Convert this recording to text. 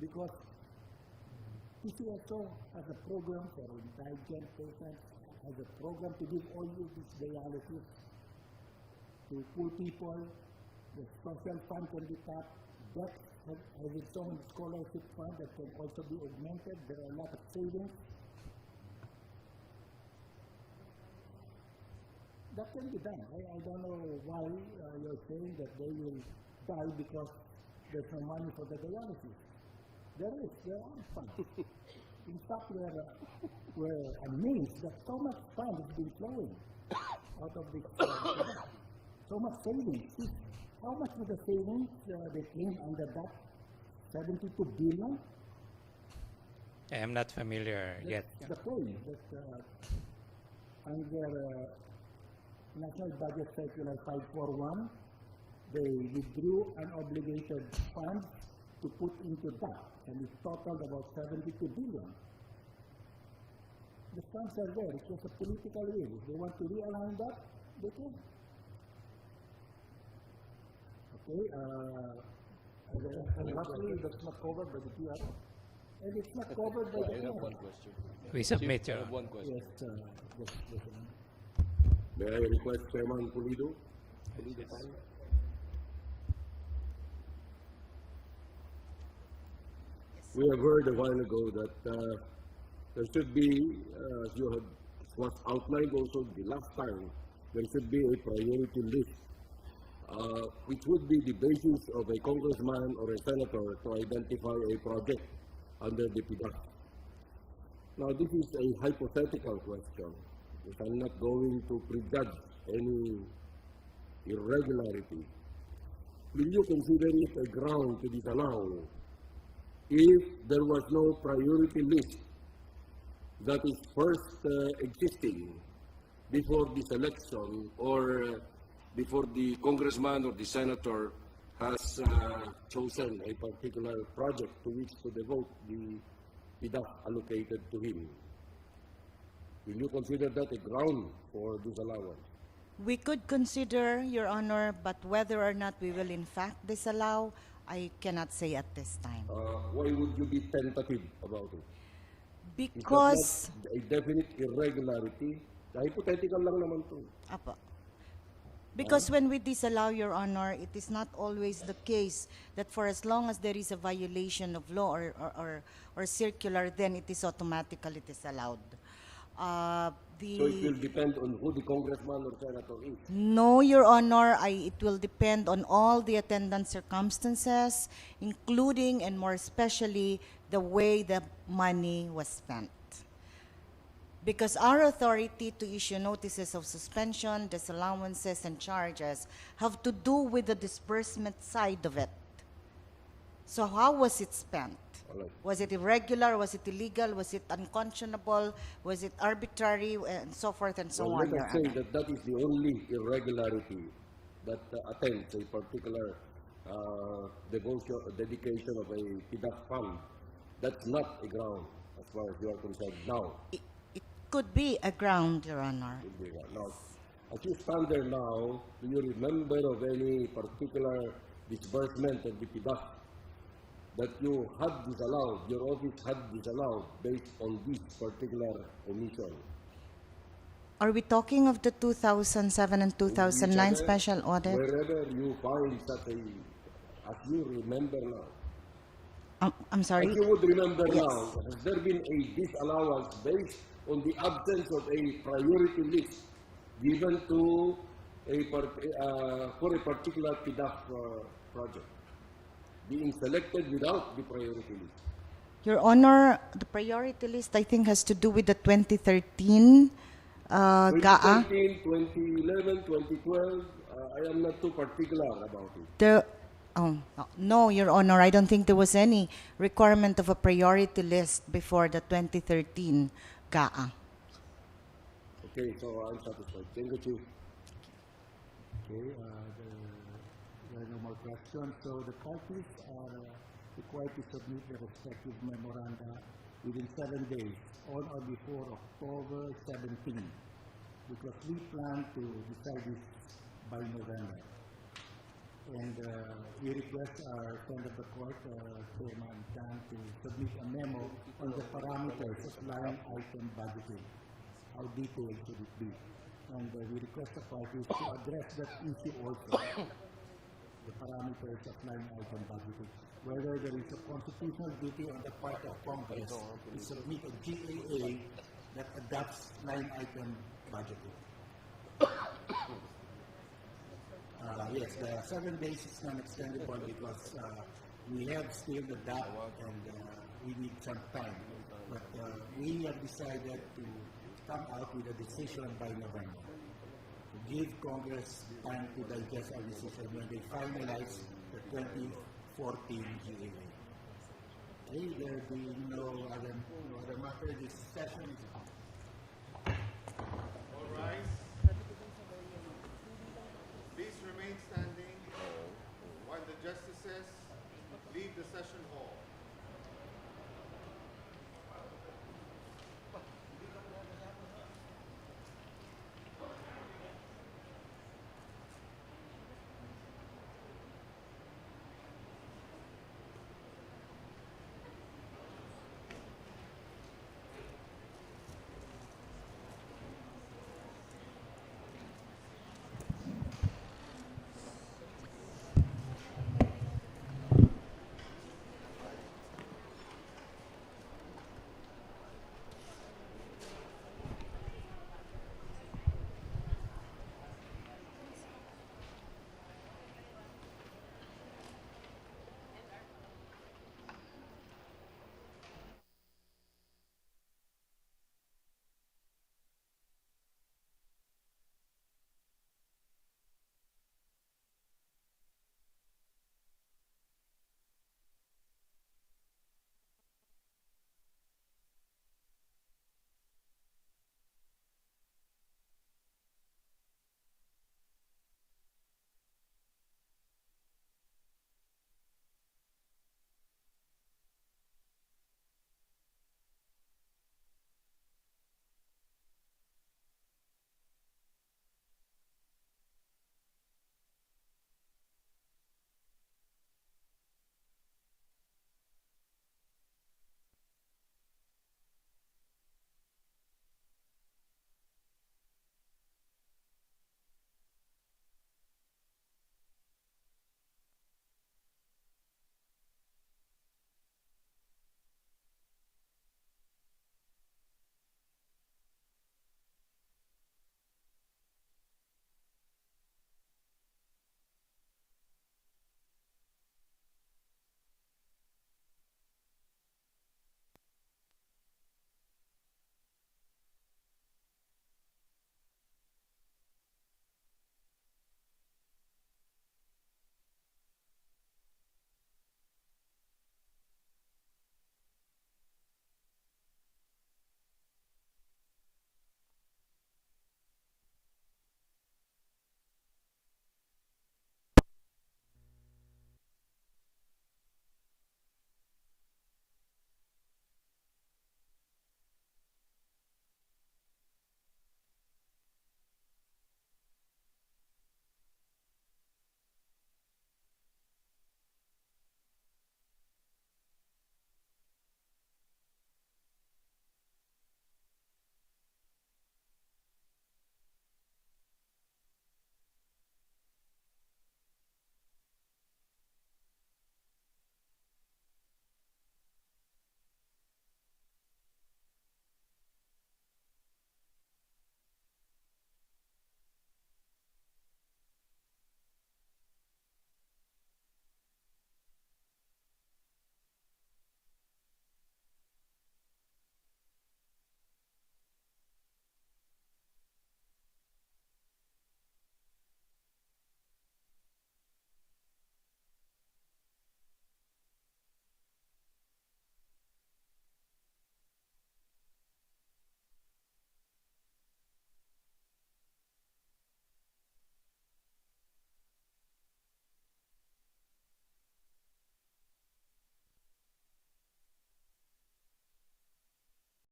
because PCSO has a program for indigent patients, has a program to give all of this dialysis to poor people. The social fund can be tapped. That has its own scholarship fund that can also be augmented. There are a lot of savings. That can be done. I don't know why you're saying that they will die because there's no money for the dialysis. There are funds. In fact, we're amazed that so much fund has been flowing out of this. So much savings. How much was the savings they came under that? 72 billion? I am not familiar yet. The claim that under National Budget Circular 541, they withdrew unobligated funds to put into that, and it totaled about 72 billion. The funds are there. It was a political will. If they want to realign that, they can. Okay, and luckily that's not covered by the PR. And it's not covered by the PR. I have one question. We submit, Chief, Your I have Honor. one question. Yes, May I request Chairman Pulido? We have heard a while ago that there should be, as you had was outlined also the last time, there should be a priority list, which would be the basis of a congressman or a senator to identify a project under the PDAC. Now, this is a hypothetical question. If I'm not going to prejudge any irregularity, will you consider it a ground to disallow if there was no priority list that is first existing before this election or before the congressman or the senator has chosen a particular project to which to devote the PDAC allocated to him? Will you consider that a ground for disallowance? We could consider, Your Honor, but whether or not we will in fact disallow, I cannot say at this time. Why would you be tentative about it? Because, Is that not a definite irregularity? Hypothetical lang naman to. Apo. Because when we disallow, Your Honor, it is not always the case that for as long as there is a violation of law or circular, then it is automatically disallowed. So it will depend on who the congressman or senator is. No, Your Honor, it will depend on all the attendant circumstances, including and more especially the way the money was spent. Because our authority to issue notices of suspension, disallowances, and charges have to do with the disbursement side of it. So how was it spent? Alright. Was it irregular? Was it illegal? Was it unconscionable? Was it arbitrary? And so forth and so Well, on, Your let us say Honor. that that is the only irregularity that attends a particular dedication of a PDAC fund. That's not a ground as far as you are concerned now. It could be a ground, Your Honor. Now, as you stand there now, do you remember of any particular disbursement of the PDAC that you had disallowed, your office had disallowed based on this particular omission? Are we talking of the 2007 and 2009 Whichever- special audit? Wherever you find such a, as you remember now. I'm sorry? As you would remember Yes. now, has there been a disallowance based on the absence of a priority list given to for a particular PDAC project being selected without the priority list? Your Honor, the priority list I think has to do with the 2013 GAA. 2013, 2011, 2012, I am not too particular about it. No, Your Honor, I don't think there was any requirement of a priority list before the 2013 GAA. Okay, so I'm satisfied. Thank you, Chief. Okay, there are no more questions. So the parties are required to submit their respective memoranda within 7 days, on or before October 17, because we plan to decide this by November. And we request our friend of the court, Chairman Tan, to submit a memo on the parameters of line item budgeting. How detailed should it be? And we request the parties to address that issue also, the parameters of line item budgeting. Whether there is a constitutional duty on the part of Congress to submit a GAA that adopts line item budgeting. Yes, the 7 days is non-extendable because we have still the DAP and we need some time. But we have decided to come out with a decision by November. To give Congress time to digest our decision when they finalize the 2014 GAA. Okay, there being no other matter, this session is up. All rise. Please remain standing while the justices lead the session